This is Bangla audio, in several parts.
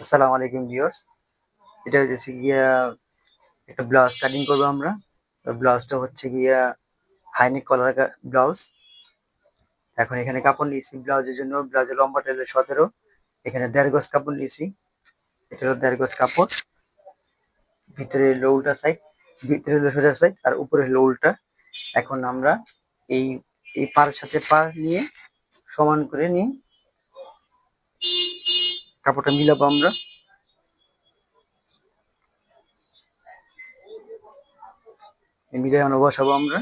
আসসালামু আলাইকুম ভিউয়ার্স। এটা হচ্ছে গিয়া একটা ব্লাউজ কাটিং করবো আমরা। ব্লাউজটা হচ্ছে গিয়া হাইনেক কলার ব্লাউজ। এখন এখানে কাপড় নিয়েছি ব্লাউজের জন্য। ব্লাউজের লম্বাটা হলো 17, এখানে 1.5 গজ কাপড় নিয়েছি। এটা হলো 1.5 গজ কাপড়। ভিতরে হলো উল্টা সাইড, ভিতরে হলো সোজা সাইড, আর উপরে হলো উল্টা। এখন আমরা এই এই পাড়ের সাথে পাড় নিয়ে সমান করে নিয়ে কাপড়টা মিলাবো আমরা। মিলিয়ে আমরা বসাবো আমরা।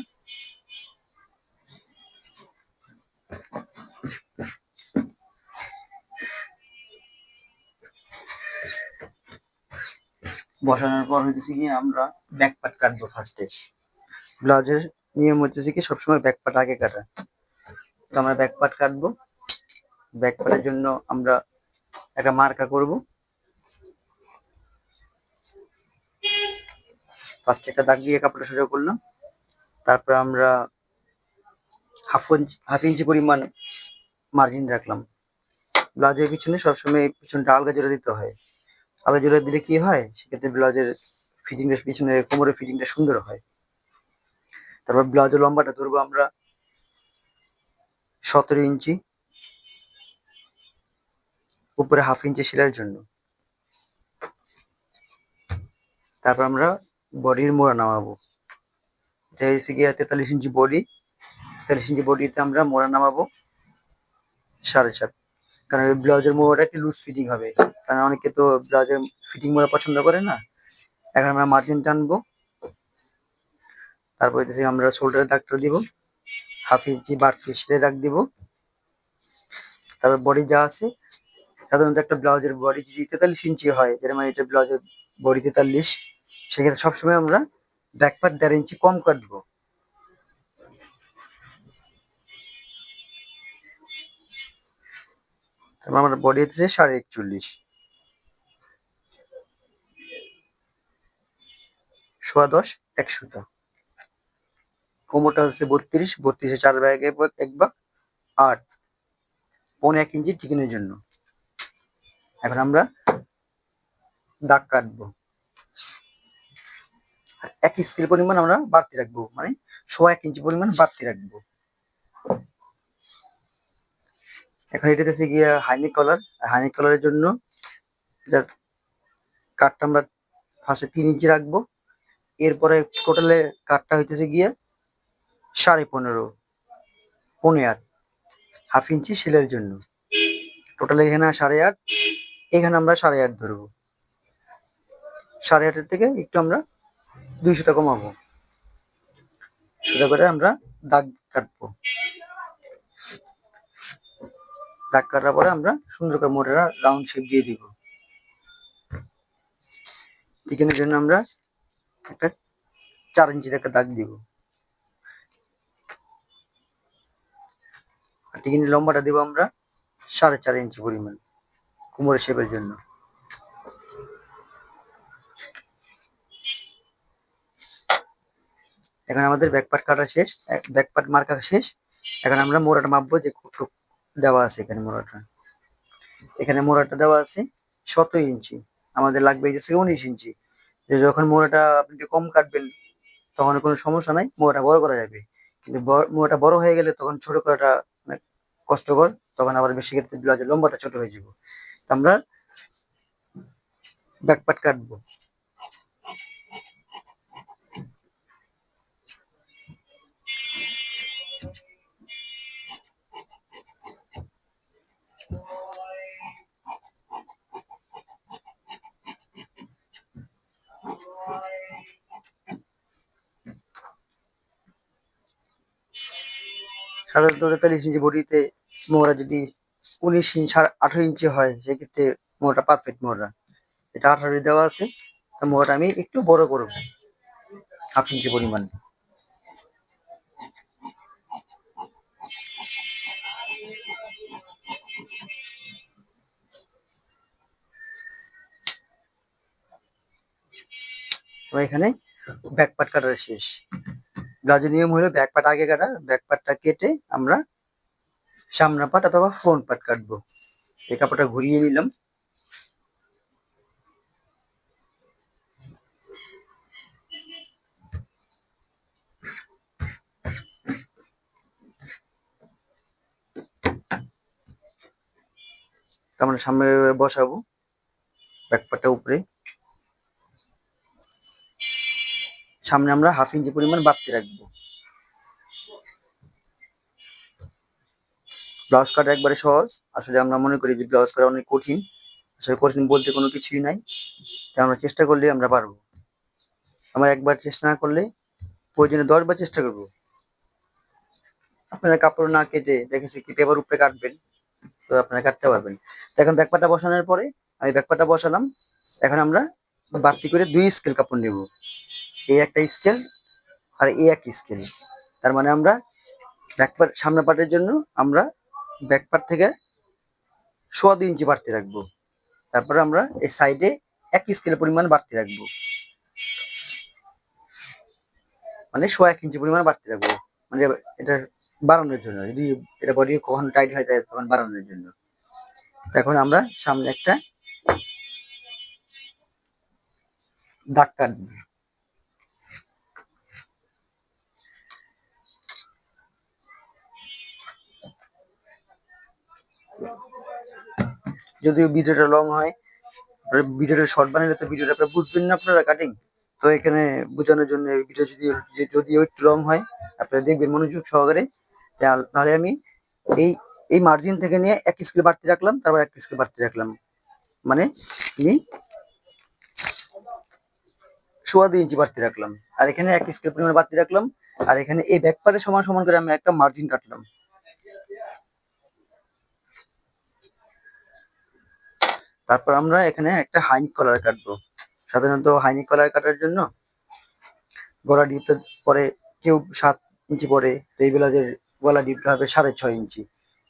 বসানোর পর হইতেছে গিয়ে আমরা ব্যাক পার্ট কাটবো ফার্স্টে। ব্লাউজের নিয়ম হচ্ছে কি সবসময় ব্যাক পার্ট আগে কাটা। তো আমরা ব্যাক পার্ট কাটবো। ব্যাক পার্টের জন্য আমরা একটা মার্কা করব। ফার্স্টে একটা দাগ দিয়ে কাপড়টা সোজা করলাম। তারপর আমরা হাফ ইঞ্চি পরিমাণ মার্জিন রাখলাম। ব্লাউজের পিছনে সবসময় পিছনটা আলগা জোড়া দিতে হয়। আলগা জোড়া দিলে কি হয়, সেক্ষেত্রে ব্লাউজের ফিটিংটা পিছনে কোমরের ফিটিংটা সুন্দর হয়। তারপর ব্লাউজের লম্বাটা ধরবো আমরা 17 ইঞ্চি, উপরে হাফ ইঞ্চি সেলাইয়ের জন্য। তারপর আমরা বডির মোড়া নামাবো। এটা হচ্ছে গিয়ে 43 ইঞ্চি বডি। 43 ইঞ্চি বডিতে আমরা মোড়া নামাবো 7.5। কারণ ব্লাউজের মোড়াটা একটু লুজ ফিটিং হবে, কারণ অনেকে তো ব্লাউজের ফিটিং মোড়া পছন্দ করে না। এখন আমরা মার্জিন টানবো। তারপর হচ্ছে আমরা শোল্ডারের দাগটা দিব, হাফ ইঞ্চি বাড়তি সেলাই দাগ দিব। তারপর বডি যা আছে, সাধারণত একটা ব্লাউজের বডি যদি 43 ইঞ্চি হয়, যেরকম এটা ব্লাউজের বডি 43, সেক্ষেত্রে সবসময় আমরা ব্যাক পার্ট 1.5 ইঞ্চি কম কাটবো। তারপর আমার বডি হচ্ছে 41.5, 10.25 1 সুতা। কোমরটা হচ্ছে 32, 32-এ 4 ভাগে এক ভাগ, 8, 1.5 ইঞ্চি চিকেনের জন্য। এখন আমরা দাগ কাটবো, আর 1 স্কেল পরিমাণ আমরা বাড়তি রাখবো, মানে 1.5 ইঞ্চি পরিমাণ বাড়তি রাখবো। এখন এটা হচ্ছে গিয়ে হাইনেক কলার। হাইনেক কলারের জন্য এটার কাটটা আমরা ফার্স্টে 3 ইঞ্চি রাখবো। এরপরে টোটালে কাটটা হইতেছে গিয়ে 15.5, 15.8, হাফ ইঞ্চি সেলের জন্য। টোটাল এখানে 8.5, এখানে আমরা 8.5 ধরবো। 8.5 থেকে একটু আমরা 2 সুতা কমাবো। সোজা করে আমরা দাগ কাটবো। দাগ কাটার পরে আমরা সুন্দর করে মোটা রাউন্ড শেপ দিয়ে দিব। চিকেনের জন্য আমরা একটা 4 ইঞ্চি একটা দাগ দিব। আর চিকেনের লম্বাটা দিব আমরা 4.5 ইঞ্চি পরিমাণ কোমরের শেপের জন্য। এখন আমাদের ব্যাক পার্ট কাটা শেষ, ব্যাক পার্ট মার্কা শেষ। এখন আমরা মোড়াটা মাপবো, যে কতটুকু দেওয়া আছে এখানে মোড়াটা। এখানে মোড়াটা দেওয়া আছে 17 ইঞ্চি, আমাদের লাগবে হচ্ছে 19 ইঞ্চি। যে যখন মোড়াটা আপনি কম কাটবেন তখন কোনো সমস্যা নাই, মোড়াটা বড় করা যাবে। কিন্তু মোড়াটা বড় হয়ে গেলে তখন ছোট করাটা অনেক কষ্টকর, তখন আবার বেশি ক্ষেত্রে ব্লাউজের লম্বাটা ছোট হয়ে যাবে। আমরা ব্যাক পার্ট কাটবো। সাধারণত 43 ইঞ্চি বডিতে মোড়া যদি 19 ইঞ্চি 18 ইঞ্চি হয়, সেক্ষেত্রে মোড়াটা পারফেক্ট মোড়া। এটা 18 দেওয়া আছে, মোড়াটা আমি একটু বড় করব, হাফ ইঞ্চি পরিমাণ। তো এখানে ব্যাক পার্ট কাটা শেষ। ব্লাউজের নিয়ম হলো ব্যাক পার্ট আগে কাটা, ব্যাক পার্টটা কেটে আমরা সামনা পার্ট অথবা ফ্রন্ট পার্ট কাটবো। এই কাপড়টা ঘুরিয়ে নিলাম। আমরা সামনে বসাবো ব্যাকপার্টটা উপরে। সামনে আমরা 1/2 ইঞ্চি পরিমাণ বাড়তি রাখবো। ব্লাউজ কাটা একবারে সহজ। আসলে আমরা মনে করি যে ব্লাউজ কাটা অনেক কঠিন। আসলে কঠিন বলতে কোনো কিছুই নাই। তাই আমরা চেষ্টা করলে আমরা পারবো। আমরা একবার চেষ্টা না করলে প্রয়োজনে 10 বার চেষ্টা করবো। আপনারা কাপড় না কেটে দেখেছি কি পেপার উপরে কাটবেন, তো আপনারা কাটতে পারবেন। তো এখন ব্যাকপার্টটা বসানোর পরে আমি ব্যাকপার্টটা বসালাম। এখন আমরা বাড়তি করে 2 স্কেল কাপড় নেব। এই একটা স্কেল আর এই এক স্কেল। তার মানে আমরা ব্যাকপার্ট সামনের পার্টের জন্য আমরা ব্যাকপার্ট থেকে 1.25 ইঞ্চি বাড়তি রাখবো। তারপরে আমরা এই সাইডে 1 স্কেল পরিমাণ বাড়তি রাখবো, মানে 1.25 ইঞ্চি পরিমাণ বাড়তি রাখবো। মানে এটা বাড়ানোর জন্য, যদি এটা বডি কখনো টাইট হয়ে যায় তখন বাড়ানোর জন্য। এখন আমরা সামনে একটা দাগ কাটবো। যদিও ভিডিওটা লং হয়, ভিডিওটা শর্ট বানালে তো ভিডিওটা আপনারা বুঝবেন না আপনারা কাটিং। তো এখানে বোঝানোর জন্য ভিডিও যদিও একটু লং হয়, আপনারা দেখবেন মনোযোগ সহকারে। তাহলে আমি এই এই মার্জিন থেকে নিয়ে 1 স্কেল বাড়তি রাখলাম, তারপর 1 স্কেল বাড়তি রাখলাম, মানে আমি 1.25 ইঞ্চি বাড়তি রাখলাম। আর এখানে 1 স্কেল পরিমাণ বাড়তি রাখলাম। আর এখানে এই ব্যাক পার্টের সমান সমান করে আমি একটা মার্জিন কাটলাম। তারপর আমরা এখানে একটা হাইনেক কলার কাটবো। সাধারণত হাইনেক কলার কাটার জন্য গলা ডিপটা পরে কেউ 7 ইঞ্চি পরে, তো এই ব্লাউজের গলা ডিপটা হবে 6.5 ইঞ্চি।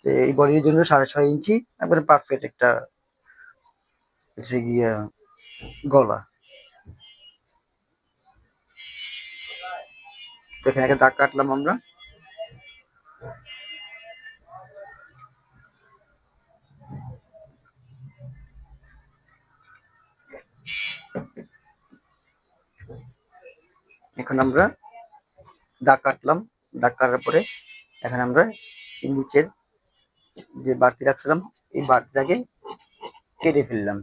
তো এই বডির জন্য 6.5 ইঞ্চি একবারে পারফেক্ট একটা হচ্ছে গিয়া গলা। তো এখানে একটা দাগ কাটলাম আমরা। এখন আমরা দাগ কাটলাম। দাগ কাটার পরে এখন আমরা নিচের যে বাড়তি রাখছিলাম এই বাড়তিটাকে কেটে ফেললাম।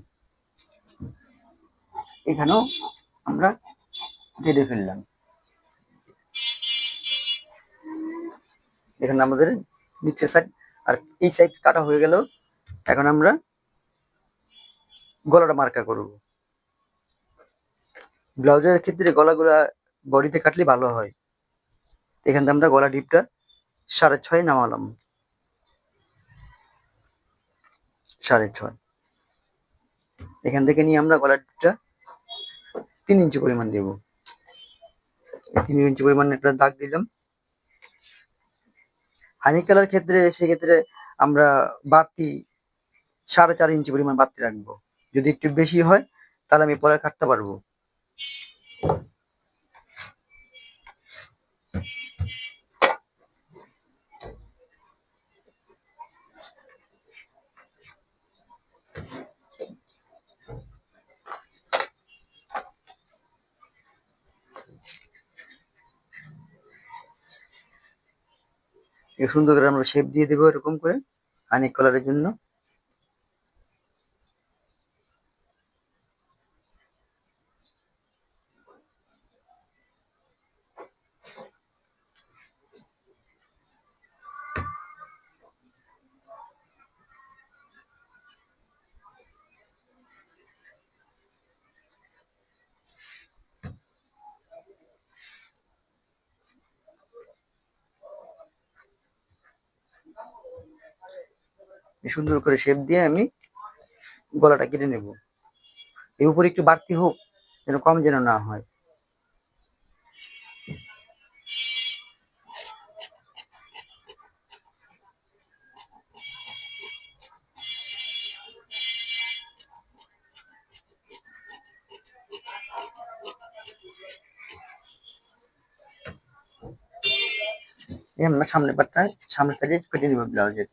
এখানেও আমরা কেটে ফেললাম। এখানে আমাদের নিচের সাইড আর এই সাইড কাটা হয়ে গেল। এখন আমরা গলাটা মার্কা করব। ব্লাউজের ক্ষেত্রে গলাগুলা বডিতে কাটলে ভালো হয়। এখান থেকে আমরা গলা ডিপটা 6.5 নামালাম, 6.5। এখান থেকে নিয়ে আমরা গলা ডিপটা 3 ইঞ্চি পরিমাণ দেব। 3 ইঞ্চি পরিমাণ একটা দাগ দিলাম। হানি কালার ক্ষেত্রে সেক্ষেত্রে আমরা বাড়তি 4.5 ইঞ্চি পরিমাণ বাড়তি রাখবো। যদি একটু বেশি হয় তাহলে আমি পরে কাটতে পারবো। সুন্দর করে আমরা শেপ দিয়ে দেবো এরকম করে হানি কালারের জন্য। সুন্দর করে শেপ দিয়ে আমি গলাটা কেটে নেব। এর উপরে একটু বাড়তি হোক, যেন কম যেন না হয়। আমরা সামনের পাটটা সামনের সাইডে কেটে নেব ব্লাউজের।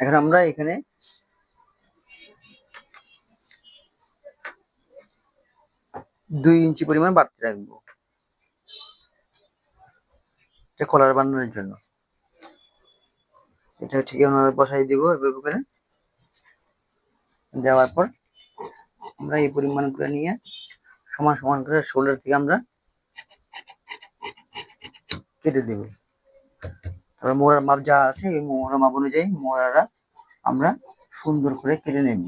এখন আমরা এখানে দুই ইঞ্চি পরিমাণ বাড়তি রাখবো, এটা কলার বানানোর জন্য। এটা ঠিক আমরা বসাই দিব এভাবে করে। দেওয়ার পর আমরা এই পরিমাণ করে নিয়ে সমান সমান করে শোল্ডার থেকে আমরা কেটে দেব। তারপর মোড়ার মাপ যা আছে এই মোড়ার মাপ অনুযায়ী মোড়াটা আমরা সুন্দর করে কেটে নেব।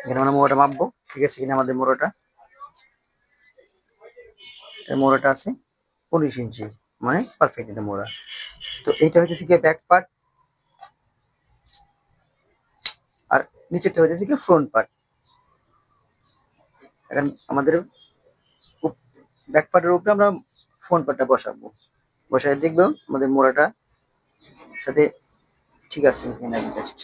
এখানে আমরা মোড়াটা মাপবো, ঠিক আছে কিনা আমাদের মোড়াটা। মোড়াটা আছে 19 ইঞ্চি, মানে পারফেক্ট এটা মোড়া। তো এইটা হচ্ছে কি ব্যাক পার্ট, আর নিচেরটা হচ্ছে কি ফ্রন্ট পার্ট। এখন আমাদের ব্যাক পার্টের উপরে আমরা ফ্রন্ট পার্টটা বসাবো, বসায় দেখবো আমাদের মোড়াটা সাথে ঠিক আছে কিনা জাস্ট।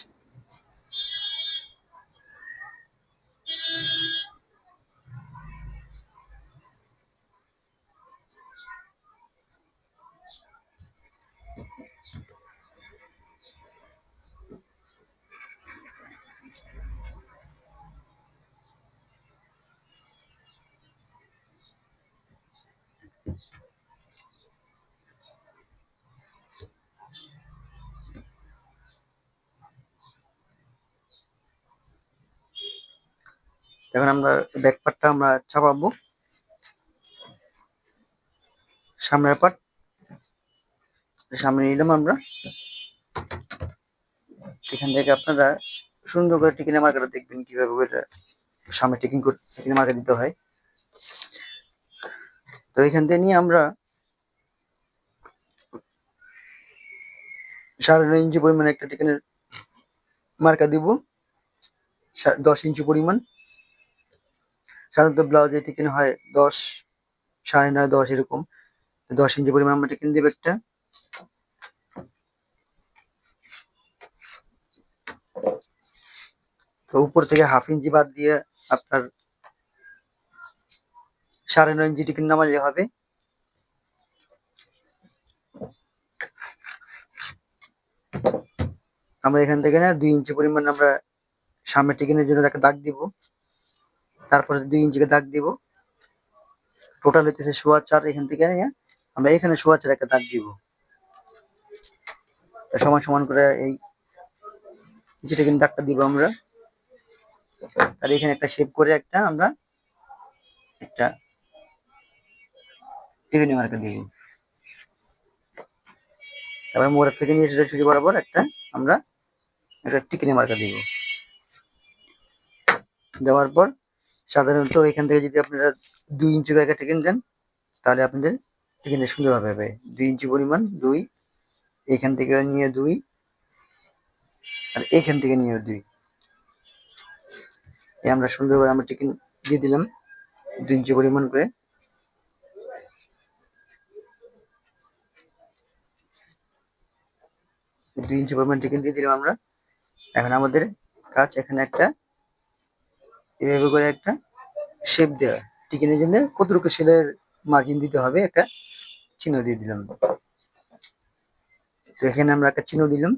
এখন আমরা ব্যাক পার্টটা আমরা চাপাবো, সামনের পার্ট সামনে নিলাম আমরা। এখান থেকে আপনারা সুন্দর করে টিকিনে মার্কাটা দেখবেন কিভাবে করে সামনে টিকিনে মার্কা দিতে হয়। তো এখান থেকে নিয়ে আমরা 9.5 ইঞ্চি পরিমাণ একটা টিকিনের মার্কা দিব, 10 ইঞ্চি পরিমাণ। সাধারণত ব্লাউজে টিকিন হয় 10, 9.5, 10 এরকম। 10 ইঞ্চি পরিমাণ আমরা টিকিন দেব একটা। তো উপর থেকে 1/2 ইঞ্চি বাদ দিয়ে আপনার 9.5 ইঞ্চি টিকিন নামালে হবে। আমরা এখান থেকে না 2 ইঞ্চি পরিমাণ আমরা সামনে টিকিনের জন্য একটা দাগ দিব, তারপরে 2 ইঞ্চিকে দাগ দিব। টোটাল হইতেছে 4.25। এখান থেকে নিয়ে আমরা এখানে 4.25 একটা দাগ দিব, সমান সমান করে এই নিচে কিন্তু দাগটা দিব আমরা। আর এখানে একটা শেপ করে একটা আমরা একটা টিকিনি মার্কা দিব। তারপরে মোড়া থেকে নিয়ে সোজাসুজি বরাবর একটা আমরা একটা টিকিনি মার্কা দিব। দেওয়ার পর সাধারণত এখান থেকে যদি আপনারা 2 ইঞ্চি করে একটা টিকিন দেন তাহলে আপনাদের টিকিনটা সুন্দরভাবে হবে। 2 ইঞ্চি পরিমাণ 2, এইখান থেকে নিয়ে 2, আর এইখান থেকে নিয়ে 2, আমরা সুন্দরভাবে আমরা টিকিন দিয়ে দিলাম 2 ইঞ্চি পরিমাণ করে। দুই ইঞ্চি পরিমাণ টিকিন দিয়ে দিলাম আমরা। এখন আমাদের কাজ এখানে একটা এভাবে করে একটা শেপ দেওয়া, টিকিনের জন্য কতটুকু সেলের মার্জিন দিতে হবে একটা চিহ্ন দিয়ে দিলাম। তো এখানে আমরা একটা চিহ্ন দিলাম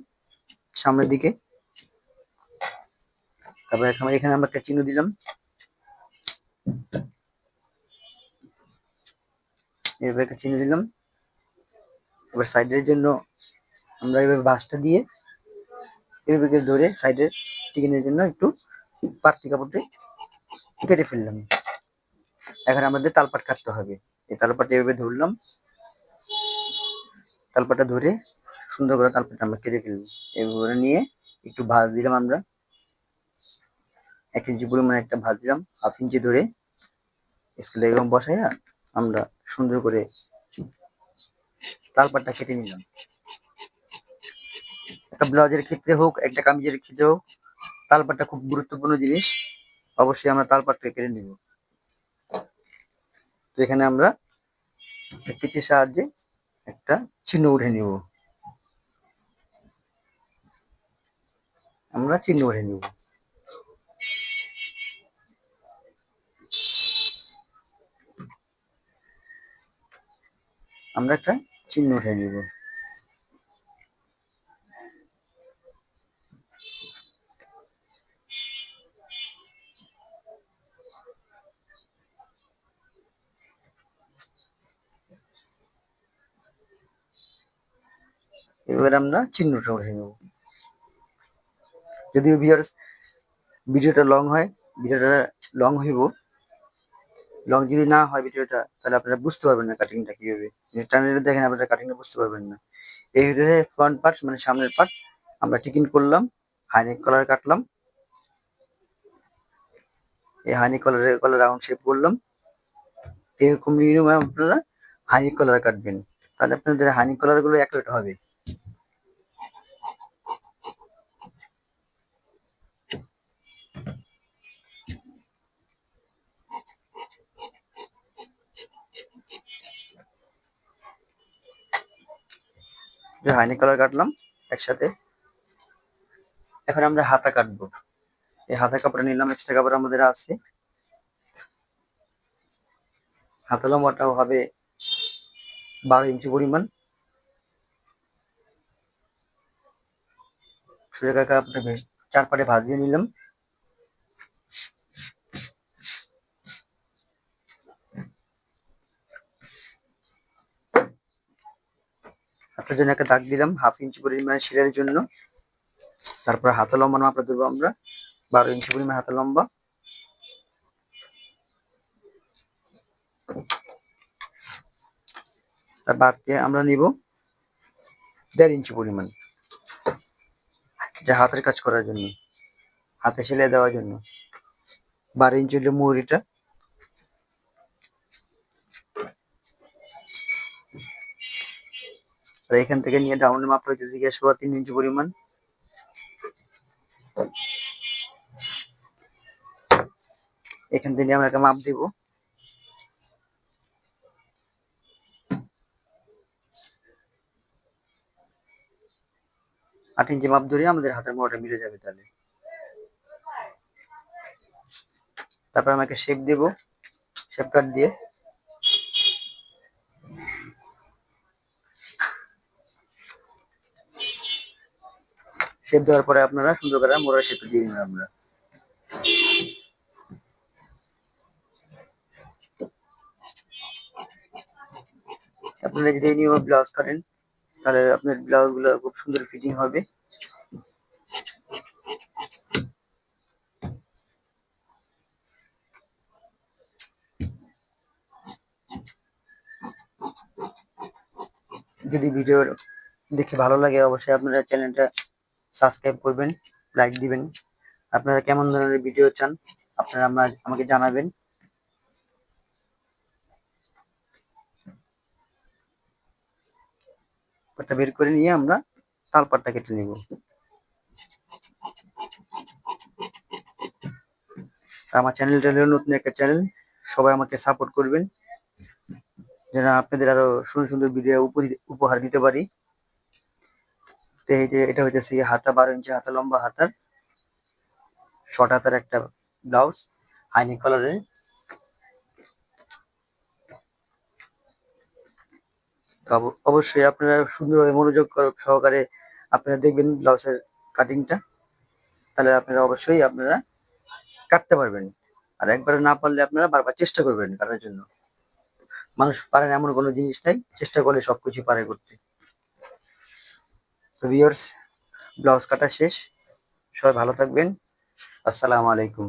সামনের দিকে। তারপর এখানে আমরা একটা চিহ্ন দিলাম, এভাবে একটা চিহ্ন দিলাম। এবার সাইডের জন্য আমরা এভাবে বাঁশটা দিয়ে এভাবে ধরে সাইডের টিকিনের জন্য একটু বাড়তি কাপড়টি কেটে ফেললাম। এখন আমাদের তালপাট কাটতে হবে। এই তালপাটটা এভাবে ধরলাম, তালপাটটা ধরে সুন্দর করে তালপাটটা আমরা কেটে ফেললাম। এভাবে নিয়ে একটু ভাঁজ দিলাম আমরা, 1 ইঞ্চি পরিমাণে একটা ভাঁজ দিলাম। 1/2 ইঞ্চি ধরে স্কেলে এরকম বসাইয়া আমরা সুন্দর করে তালপাটটা কেটে নিলাম। একটা ব্লাউজের ক্ষেত্রে হোক, একটা কামিজের ক্ষেত্রে হোক, তালপাটটা খুব গুরুত্বপূর্ণ জিনিস। অবশ্যই আমরা তালপাটটা কেটে নিব। তো এখানে আমরা কেচির সাহায্যে একটা চিহ্ন উঠে নিব, আমরা চিহ্ন উঠে নিব। আমরা একটা চিহ্ন উঠে নিব। এবার আমরা চিহ্নটা উঠে নেব। যদিও ভিউয়ার্স ভিডিওটা লং হয়, ভিডিওটা লং হইব, লং যদি না হয় ভিডিওটা, তাহলে আপনারা বুঝতে পারবেন না কাটিংটা কিভাবে। যদি টানেলে দেখেন আপনারা কাটিংটা বুঝতে পারবেন না। এই হচ্ছে ফ্রন্ট পার্ট, মানে সামনের পার্ট। আমরা টিকিন করলাম, হাইনেক কলার কাটলাম, এই হাইনেক কলার রাউন্ড শেপ করলাম। এরকম মিনিমাম আপনারা হাইনেক কলার কাটবেন, তাহলে আপনাদের হাইনেক কলার গুলো অ্যাকুরেট হবে। হাইনেক কলার কাটলাম একসাথে। এখন আমরা হাতা কাটবো। এই হাতা কাপড় নিলাম, এক্সট্রা কাপড় আমাদের আছে। হাতা লম্বাটাও হবে 12 ইঞ্চি পরিমাণ। সোজা কাপড়টা 4 পাটে ভাঁজ দিয়ে নিলাম। হাতের জন্য একটা দাগ দিলাম 1/2 ইঞ্চি পরিমাণ সেলাইয়ের জন্য। তারপর হাতা লম্বা মাপটা দেবো আমরা 12 ইঞ্চি পরিমাণ হাতা লম্বা। তার বাড়তি আমরা নিব 1.5 ইঞ্চি পরিমাণ, যা হাতের কাজ করার জন্য, হাতে সেলাই দেওয়ার জন্য। 12 ইঞ্চি হলো মুহুরিটা। আর এখান থেকে নিয়ে ডাউনের মাপটা হচ্ছে গিয়ে 3.25 ইঞ্চি পরিমাণ। এখান থেকে আমরা একটা মাপ দিব। আট ইঞ্চি মাপ ধরে আমাদের হাতের মোড়াটা মিলে যাবে। তারপর আমাকে শেপ দেব, শেপ কাট দিয়ে শেপ দেওয়ার পরে আপনারা সুন্দর করে মোড়ার শেপ দিয়ে নেবেন। আমরা আপনারা যদি এই নিয়মে ব্লাউজ কাটেন, তাহলে আপনার ব্লাউজ গুলো খুব সুন্দর ফিটিং হবে। যদি ভিডিও দেখে ভালো লাগে, অবশ্যই আপনারা চ্যানেলটা সাবস্ক্রাইব করবেন, লাইক দিবেন। আপনারা কেমন ধরনের ভিডিও চান আপনারা আমাকে জানাবেন। পাটটা বের করে নিয়ে আমরা তাল পাটটা কেটে নিব। আমার চ্যানেলটা হলো নতুন একটা চ্যানেল, সবাই আমাকে সাপোর্ট করবেন যেন আপনাদের আরো সুন্দর সুন্দর ভিডিও উপহার দিতে পারি। তো এই যে এটা হচ্ছে হাতা 12 ইঞ্চি হাতা লম্বা হাতার শর্ট হাতার একটা ব্লাউজ হাইনেক কলারের। তো অবশ্যই আপনারা সুন্দরভাবে মনোযোগ সহকারে আপনারা দেখবেন ব্লাউজের কাটিংটা, তাহলে আপনারা অবশ্যই আপনারা কাটতে পারবেন। আর একবার না পারলে আপনারা বারবার চেষ্টা করবেন কাটার জন্য। মানুষ পারে না এমন কোনো জিনিস নাই, চেষ্টা করলে সবকিছু পারে করতে। তো ভিউয়ার্স, ব্লাউজ কাটা শেষ। সবাই ভালো থাকবেন। আসসালামু আলাইকুম।